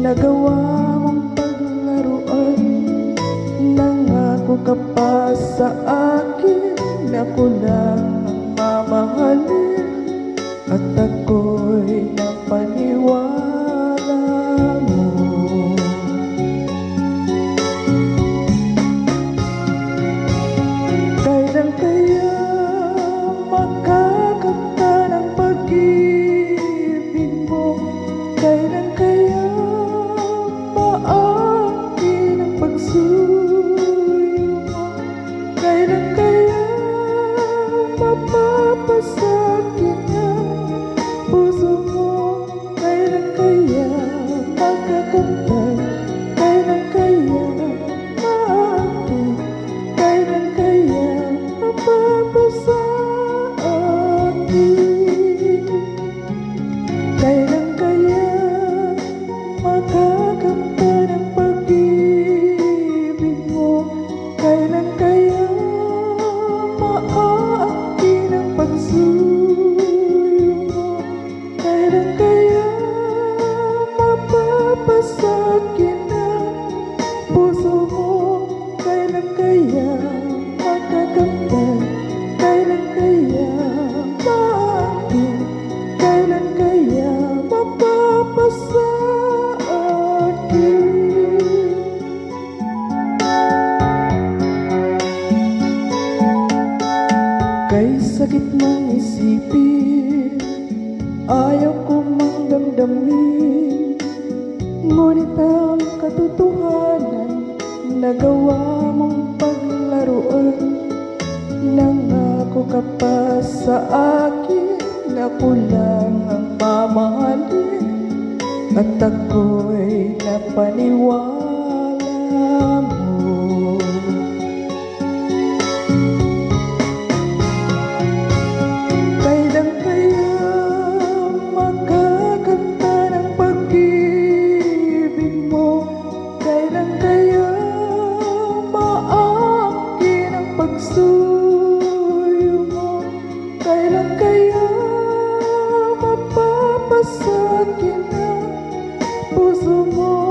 nagawa mong paglaruan. Nangako ka pa sa akin na ako lang ang mamahalin, at ako'y napaniwala mo. Kailan kaya makakamta ng pag-ibig mo? Kailan kaya maakin ang pagsuyo mo? Kailan kaya mapapasakin ang puso mo? Kailan kaya makakamtan? Kailan kaya maakin? Kailan kaya mapapasakin? Kailan kaya makakamtan ang pag-ibig mo? Kailan kaya maakin ang pagsuyo mo? Kailan kaya mapapasakin ang puso mo? Kailan kaya makakamtan? Kailan kaya maakin? Kailan kaya mapapasakin? Kay sakit mang isipin, ayaw ko mang damdamin, ngunit ang katotohanan, nagawa mong paglaruan. Nangako ka pa sa akin na ako lang ang mamahalin, at ako'y napaniwala mo. Kailan kaya makakamta ng pag-ibig mo? Kailan kaya maakin ang pagsuyo mo? Kailan kaya mapapasakin ang puso mo?